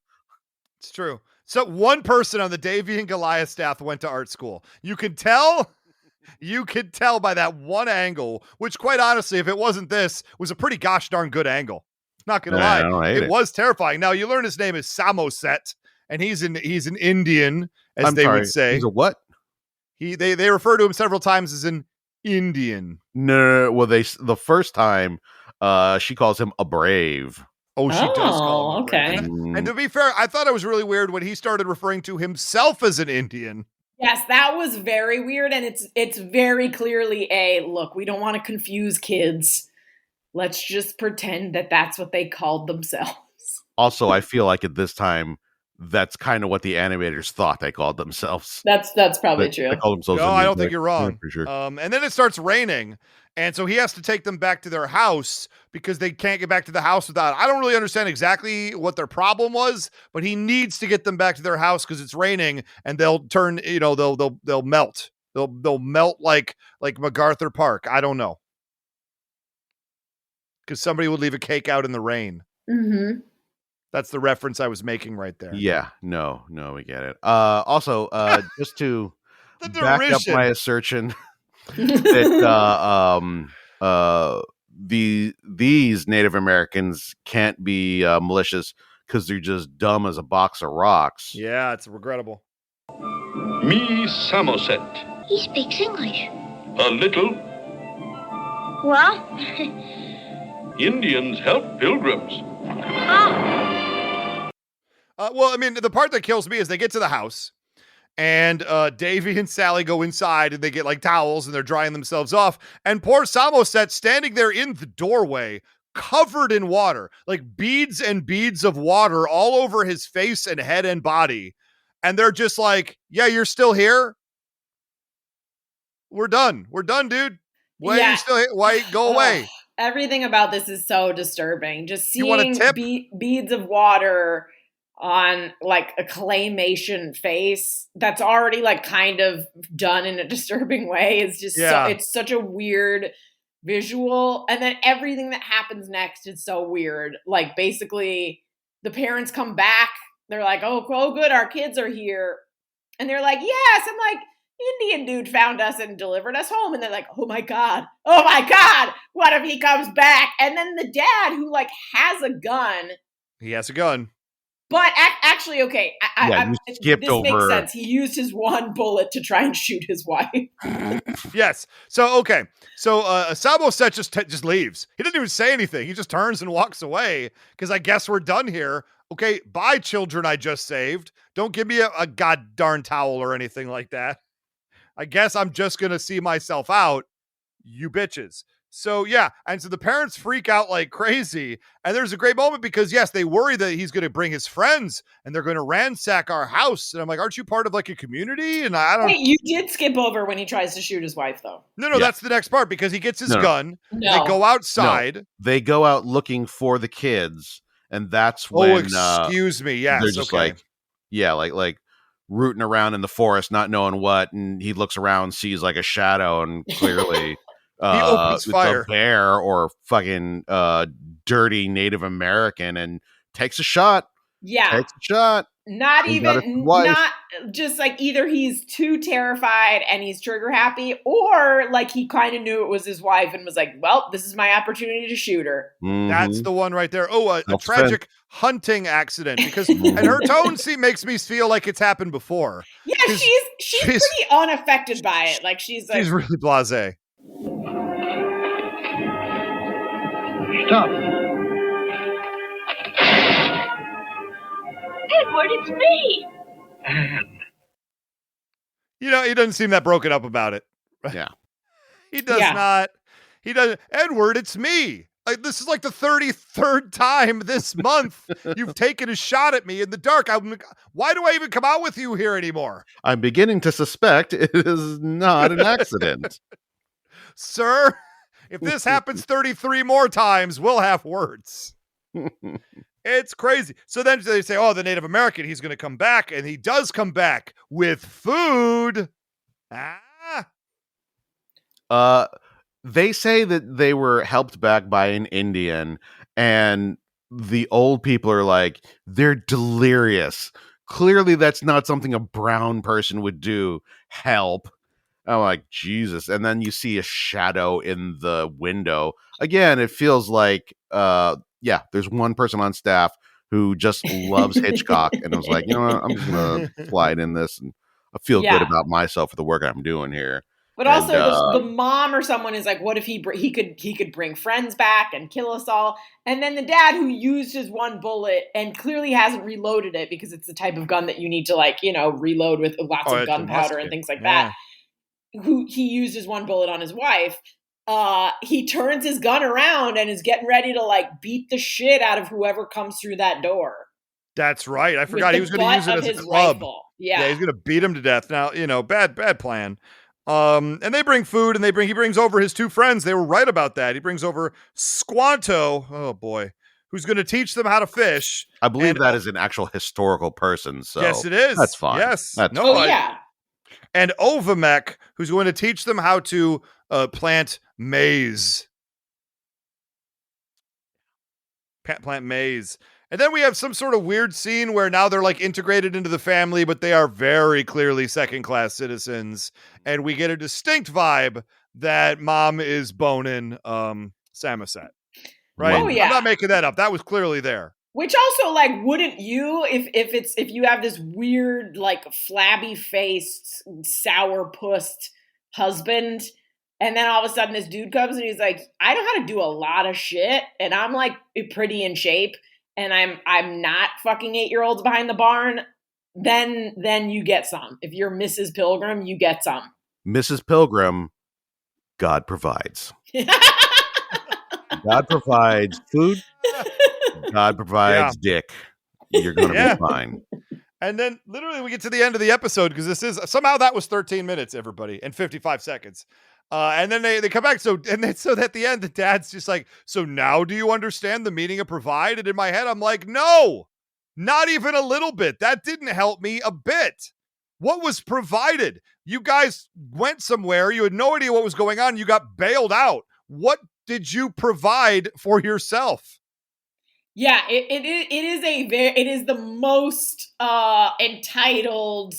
It's true. So one person on the Davy and Goliath staff went to art school. You could tell. You could tell by that one angle, which quite honestly, if it wasn't this, was a pretty gosh darn good angle. Not going to lie. It was terrifying. Now, you learn his name is Samoset, and he's an Indian, as they would say. He's a what? They refer to him several times as an Indian. No. Well, the first time, she calls him a brave. Oh, she does call him. Okay. And to be fair, I thought it was really weird when he started referring to himself as an Indian. Yes, that was very weird, and it's very clearly look, we don't want to confuse kids. Let's just pretend that that's what they called themselves. Also, I feel like at this time, that's kind of what the animators thought they called themselves. That's probably true. They called themselves. No, I don't think you're wrong. For sure. And then it starts raining, and so he has to take them back to their house because they can't get back to the house without. I don't really understand exactly what their problem was, but he needs to get them back to their house because it's raining, and they'll turn. They'll melt. They'll melt like MacArthur Park. I don't know, because somebody would leave a cake out in the rain. Mm-hmm. That's the reference I was making right there. Yeah, no, we get it. Also, just to back up my assertion that these Native Americans can't be malicious because they're just dumb as a box of rocks. Yeah, it's regrettable. Me Samoset. He speaks English. A little. Well? Indians help pilgrims. Well, I mean, the part that kills me is they get to the house, and Davy and Sally go inside, and they get like towels, and they're drying themselves off. And poor Samoset standing there in the doorway, covered in water, like beads and beads of water all over his face and head and body. And they're just like, "Yeah, you're still here. We're done, dude. Why are you still here? Why go away?" Everything about this is so disturbing. Just seeing beads of water on like a claymation face that's already like kind of done in a disturbing way is just it's such a weird visual. And then everything that happens next is so weird. Like basically the parents come back. They're like, oh good, our kids are here. And they're like, yes. I'm like, Indian dude found us and delivered us home. And they're like, oh my God, what if he comes back? And then the dad who like has a gun. He has a gun. But actually, okay, you skipped this over. Makes sense. He used his one bullet to try and shoot his wife. Yes. So, okay. So Samoset just leaves. He doesn't even say anything. He just turns and walks away because I guess we're done here. Okay, bye, children I just saved. Don't give me a god darn towel or anything like that. I guess I'm just going to see myself out, you bitches. So, yeah. And so the parents freak out like crazy. And there's a great moment because, yes, they worry that he's going to bring his friends and they're going to ransack our house. And I'm like, aren't you part of like a community? And I don't. Wait, you did skip over when he tries to shoot his wife, though. No, that's the next part because he gets his gun. No. They go outside. No. They go out looking for the kids. And that's when. Oh, excuse me. Yes. They're just like rooting around in the forest, not knowing what. And he looks around, sees like a shadow, and clearly. He opens fire. A bear or fucking dirty Native American and takes a shot. Yeah. Takes a shot. Not just like either he's too terrified and he's trigger happy, or like he kind of knew it was his wife and was like, well, this is my opportunity to shoot her. Mm-hmm. That's the one right there. Oh, a tragic hunting accident because and her tone makes me feel like it's happened before. Yeah, she's pretty unaffected by it. Like she's really blasé. Stop. Edward, it's me. Anne. You know, he doesn't seem that broken up about it. Yeah. He does not. He doesn't. Edward, it's me. Like, this is like the 33rd time this month you've taken a shot at me in the dark. Why do I even come out with you here anymore? I'm beginning to suspect it is not an accident. Sir, if this happens 33 more times, we'll have words. It's crazy. So then they say, oh, the Native American, he's going to come back. And he does come back with food. They say that they were helped back by an Indian. And the old people are like, they're delirious. Clearly, that's not something a brown person would do. Help. I'm like, Jesus. And then you see a shadow in the window. Again, it feels like, there's one person on staff who just loves Hitchcock. And I was like, you know what? I'm just going to slide in this. And I feel good about myself for the work I'm doing here. But also the mom or someone is like, what if he could bring friends back and kill us all? And then the dad who used his one bullet and clearly hasn't reloaded it because it's the type of gun that you need to reload with lots of gunpowder and things like that. Who he used his one bullet on his wife. He turns his gun around and is getting ready to beat the shit out of whoever comes through that door. That's right. I forgot he was going to use it as a club. Rifle. Yeah, he's going to beat him to death. Now, bad plan. And they bring food and he brings over his two friends. They were right about that. He brings over Squanto. Oh boy. Who's going to teach them how to fish. I believe that is an actual historical person. So yes, it is. That's fine. Yes. Yeah. And Ovamek, who's going to teach them how to plant maize. Plant maize. And then we have some sort of weird scene where now they're like integrated into the family, but they are very clearly second-class citizens. And we get a distinct vibe that mom is boning Samoset. Right? Oh, yeah. I'm not making that up. That was clearly there. Which also, like, wouldn't you, if you have this weird, like, flabby-faced, sour-pussed husband, and then all of a sudden this dude comes and he's like, I know how to do a lot of shit, and I'm, like, pretty in shape, and I'm not fucking 8-year-olds behind the barn, then you get some. If you're Mrs. Pilgrim, you get some. Mrs. Pilgrim, God provides. God provides food. God provides dick. You're going to be fine. And then literally we get to the end of the episode because this is somehow that was 13 minutes, everybody, and 55 seconds. And then they come back. So at the end, the dad's just like, so now do you understand the meaning of provide? And in my head, I'm like, no, not even a little bit. That didn't help me a bit. What was provided? You guys went somewhere. You had no idea what was going on. You got bailed out. What did you provide for yourself? Yeah, it is the most entitled,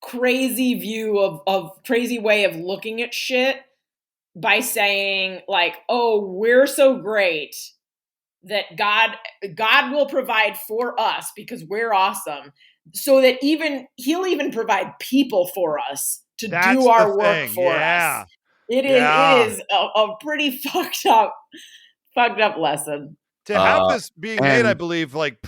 crazy view of crazy way of looking at shit by saying like, oh, we're so great that God will provide for us because we're awesome, so that he'll even provide people for us to do our work for us. It is a pretty fucked up lesson. To have this being made, I believe, like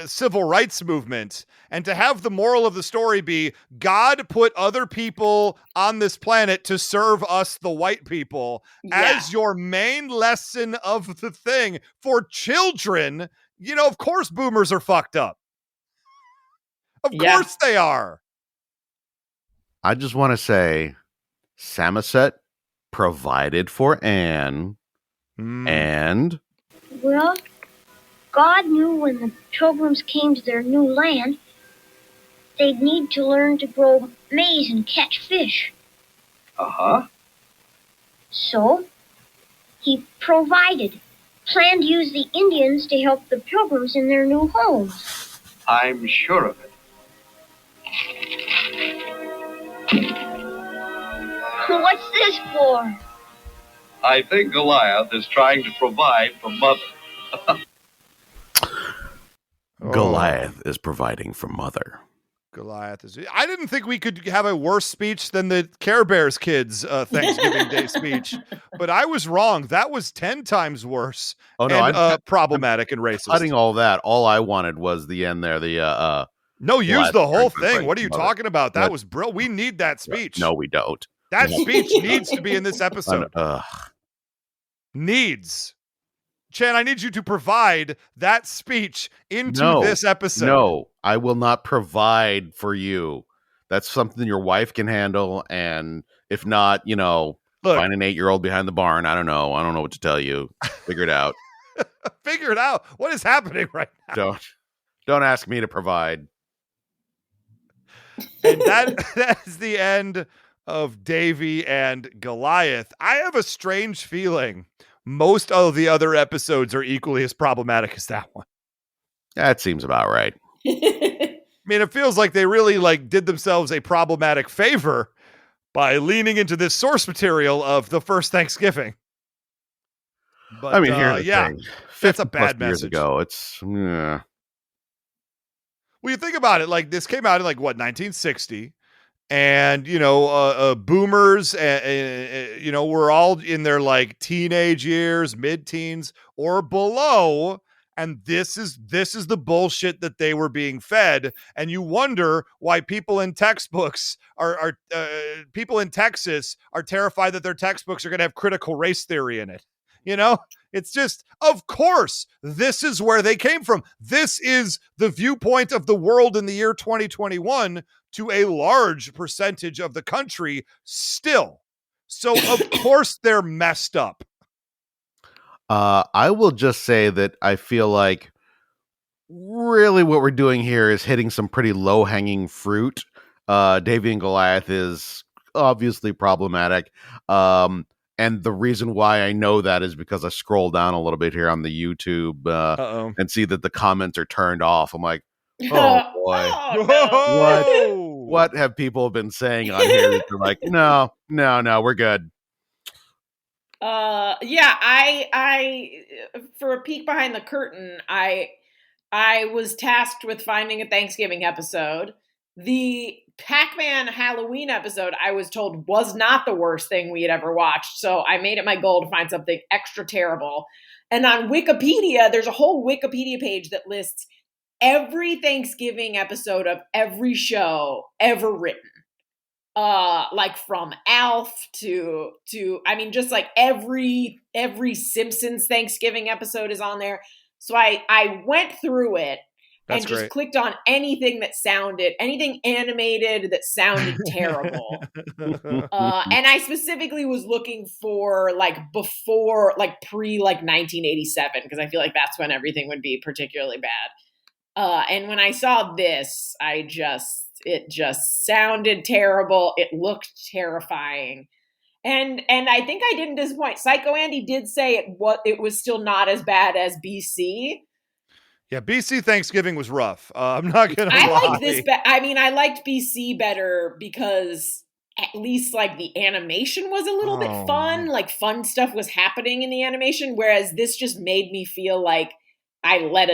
civil rights movement, and to have the moral of the story be God put other people on this planet to serve us, the white people, as your main lesson of the thing for children. You know, of course, boomers are fucked up. Of course they are. I just want to say, Samoset provided for Anne, and... Well, God knew when the Pilgrims came to their new land, they'd need to learn to grow maize and catch fish. Uh-huh. So, he provided, planned to use the Indians to help the Pilgrims in their new homes. I'm sure of it. What's this for? I think Goliath is trying to provide for Mother. Goliath is providing for Mother. Goliath is... I didn't think we could have a worse speech than the Care Bears kids Thanksgiving Day speech, but I was wrong. That was 10 times worse. Oh no, and problematic and racist. Cutting all that. All I wanted was the end there. No, use the whole thing. What are you talking about? That was brilliant. We need that speech. No, we don't. That speech needs to be in this episode. Needs. Chan, I need you to provide that speech into this episode. No, I will not provide for you. That's something your wife can handle. And if not, find an 8-year-old behind the barn. I don't know. I don't know what to tell you. Figure it out. Figure it out. What is happening right now? Don't ask me to provide. And that is the end of Davy and Goliath. I have a strange feeling most of the other episodes are equally as problematic as that one. That seems about right. I mean, it feels like they really did themselves a problematic favor by leaning into this source material of the first Thanksgiving. But I mean, here's the thing. That's a bad message. Years ago, it's Well, you think about it, this came out in 1960. And, boomers, we're all in their teenage years, mid-teens or below. And this is the bullshit that they were being fed. And you wonder why people in textbooks people in Texas are terrified that their textbooks are going to have critical race theory in it. It's just, of course, this is where they came from. This is the viewpoint of the world in the year 2021 to a large percentage of the country still. So, of course, they're messed up. I will just say that I feel like really what we're doing here is hitting some pretty low-hanging fruit. Davy and Goliath is obviously problematic. And the reason why I know that is because I scroll down a little bit here on the YouTube and see that the comments are turned off. I'm like, oh boy, what have people been saying on here? That they're like, no, we're good. I for a peek behind the curtain, I was tasked with finding a Thanksgiving episode. The Pac-Man Halloween episode, I was told, was not the worst thing we had ever watched. So I made it my goal to find something extra terrible. And on Wikipedia, there's a whole Wikipedia page that lists every Thanksgiving episode of every show ever written. Like from Alf to I mean, just like every Simpsons Thanksgiving episode is on there. So I went through it. That's and just great. Clicked on anything animated that sounded terrible. And I specifically was looking for pre 1987, because I feel like that's when everything would be particularly bad. And when I saw this, it just sounded terrible. It looked terrifying. And I think I didn't disappoint. Psycho Andy did say it was still not as bad as BC. Yeah, BC Thanksgiving was rough. I'm not gonna lie. Like this. I liked BC better because at least like the animation was a little bit fun. Like fun stuff was happening in the animation, whereas this just made me feel like I let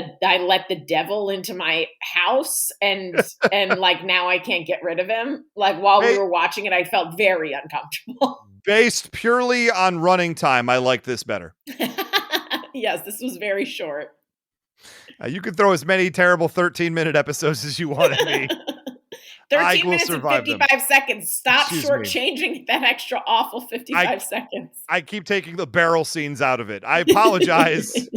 the devil into my house and like now I can't get rid of him. Like while we were watching it, I felt very uncomfortable. Based purely on running time, I like this better. Yes, this was very short. You can throw as many terrible 13-minute episodes as you want at me. 13 minutes and 55 seconds. Stop shortchanging that extra awful 55 seconds. I keep taking the barrel scenes out of it. I apologize.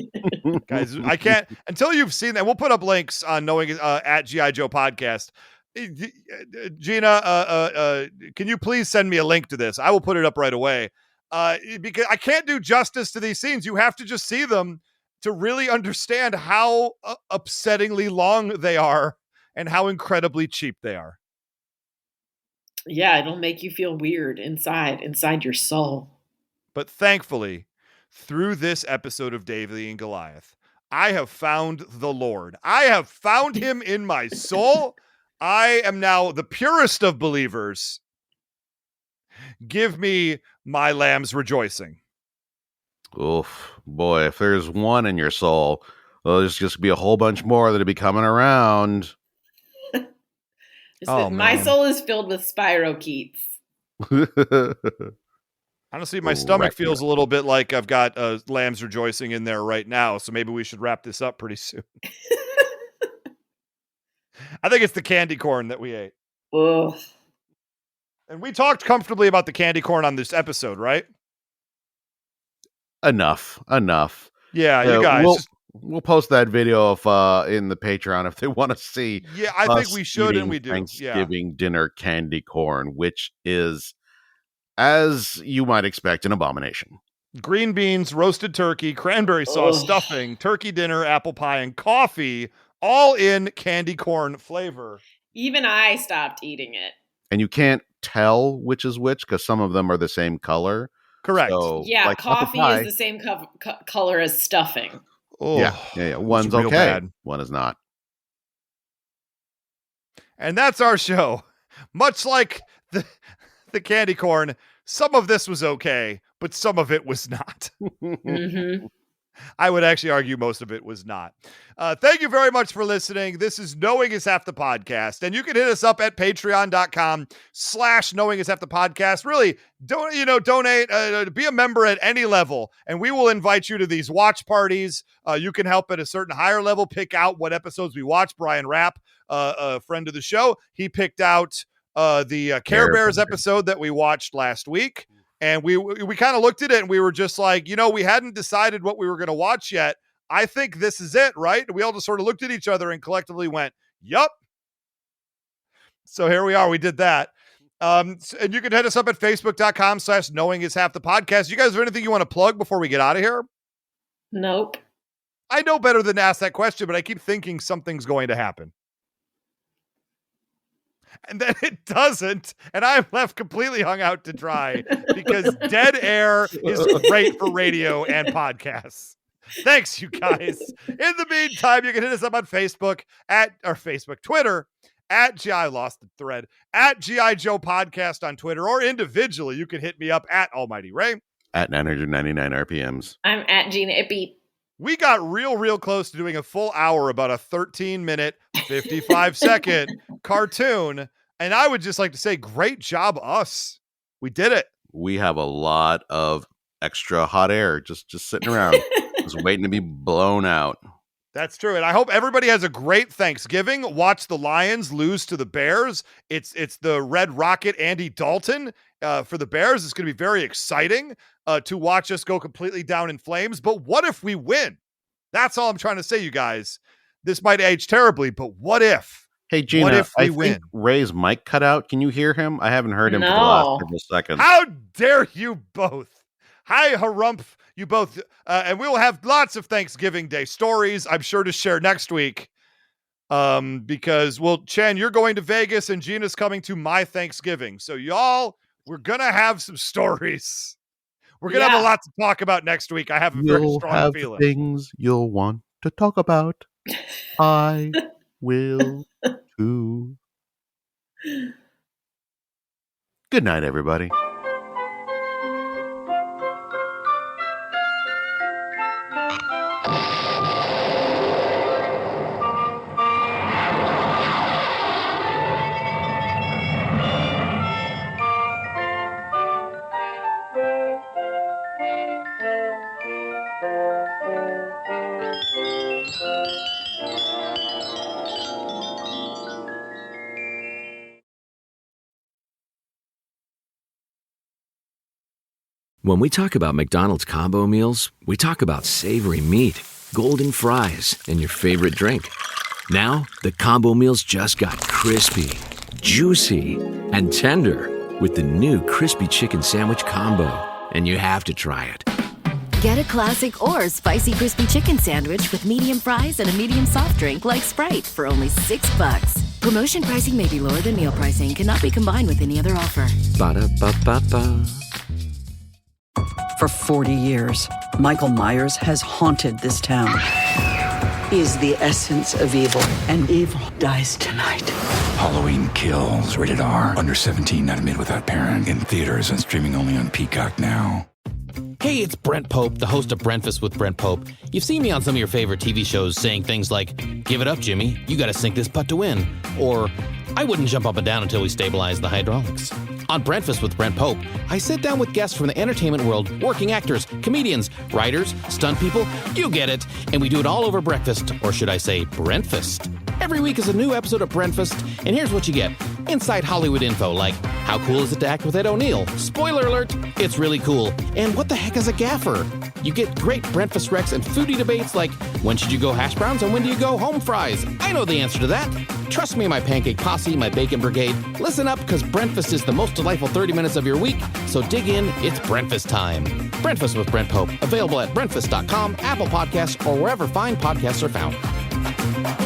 Guys, I can't until you've seen that. We'll put up links on knowing at GI Joe podcast. Gina, can you please send me a link to this? I will put it up right away. Because I can't do justice to these scenes. You have to just see them to really understand how upsettingly long they are and how incredibly cheap they are. Yeah, it'll make you feel weird inside your soul. But thankfully, through this episode of David and Goliath, I have found the Lord. I have found him in my soul. I am now the purest of believers. Give me my lambs rejoicing. Oof, boy, if there's one in your soul, well, there's just be a whole bunch more that'll be coming around. My soul is filled with spirochetes. Honestly, my stomach feels a little bit like I've got lambs rejoicing in there right now, so maybe we should wrap this up pretty soon. I think it's the candy corn that we ate. Ugh. And we talked comfortably about the candy corn on this episode, right? Enough. Yeah, you guys. We'll post that video in the Patreon if they want to see. Yeah, I think we should, and we do. Thanksgiving dinner candy corn, which is, as you might expect, an abomination. Green beans, roasted turkey, cranberry sauce, stuffing, turkey dinner, apple pie, and coffee, all in candy corn flavor. Even I stopped eating it. And you can't tell which is which because some of them are the same color. Correct. So, yeah, like coffee is the same color as stuffing. Oh, yeah. One's okay. Bad. One is not. And that's our show. Much like the candy corn, some of this was okay, but some of it was not. Mm-hmm. I would actually argue most of it was not. Thank you very much for listening. This is Knowing Is Half the Podcast. And you can hit us up at patreon.com/Knowing Is Half the Podcast. Really, donate, be a member at any level. And we will invite you to these watch parties. You can help at a certain higher level, pick out what episodes we watch. Brian Rapp, a friend of the show, he picked out the Care Bears episode that we watched last week. And we kind of looked at it and we were just like, we hadn't decided what we were going to watch yet. I think this is it, right? We all just sort of looked at each other and collectively went, yup. So here we are. We did that. And you can hit us up at facebook.com/Knowing Is Half the Podcast. You guys have anything you want to plug before we get out of here? Nope. I know better than to ask that question, but I keep thinking something's going to happen. and then it doesn't, and I'm left completely hung out to dry because dead air is great for radio and podcasts. Thanks, you guys. In the meantime, you can hit us up on Twitter, at GI Lost the Thread, at GI Joe Podcast on Twitter, or individually, you can hit me up at Almighty Ray. At 999 RPMs. I'm at Gina Ippy. We got real close to doing a full hour about a 13-minute, 55-second cartoon, and I would just like to say, great job, us. We did it. We have a lot of extra hot air just sitting around, just waiting to be blown out. That's true. And I hope everybody has a great Thanksgiving. Watch the Lions lose to the Bears. It's the Red Rocket Andy Dalton for the Bears. It's going to be very exciting to watch us go completely down in flames. But what if we win? That's all I'm trying to say, you guys. This might age terribly, but what if? Hey, Gina, what if we win? Think Ray's mic cut out. Can you hear him? I haven't heard him for the last couple seconds. How dare you both? Hi, harumph. You both, and we will have lots of Thanksgiving Day stories, I'm sure, to share next week. Because, well, Chen, you're going to Vegas and Gina's coming to my Thanksgiving. So, y'all, we're going to have some stories. We're going to have a lot to talk about next week. I have a very strong feeling. Things you'll want to talk about. I will too. Good night, everybody. When we talk about McDonald's combo meals, we talk about savory meat, golden fries, and your favorite drink. Now, the combo meals just got crispy, juicy, and tender with the new Crispy Chicken Sandwich Combo. And you have to try it. Get a classic or spicy crispy chicken sandwich with medium fries and a medium soft drink like Sprite for only $6. Promotion pricing may be lower than meal pricing. Cannot be combined with any other offer. Ba-da-ba-ba-ba. For 40 years, Michael Myers has haunted this town. He is the essence of evil, and evil dies tonight. Halloween Kills, rated R. Under 17, not admitted without parent. In theaters and streaming only on Peacock now. Hey, it's Brent Pope, the host of Breakfast with Brent Pope. You've seen me on some of your favorite TV shows saying things like, "Give it up, Jimmy. You gotta sink this putt to win." Or, "I wouldn't jump up and down until we stabilize the hydraulics." On Breakfast with Brent Pope, I sit down with guests from the entertainment world, working actors, comedians, writers, stunt people, you get it, and we do it all over breakfast, or should I say Brentfast. Every week is a new episode of Brentfast, and here's what you get. Inside Hollywood info, like, how cool is it to act with Ed O'Neill? Spoiler alert, it's really cool. And what the heck is a gaffer? You get great Brentfast recs and foodie debates like, when should you go hash browns and when do you go home fries? I know the answer to that. Trust me, my pancake posse, my bacon brigade. Listen up, because Brentfast is the most delightful 30 minutes of your week, so dig in, it's Brentfast time. Brentfast with Brent Pope, available at brentfast.com, Apple Podcasts, or wherever fine podcasts are found.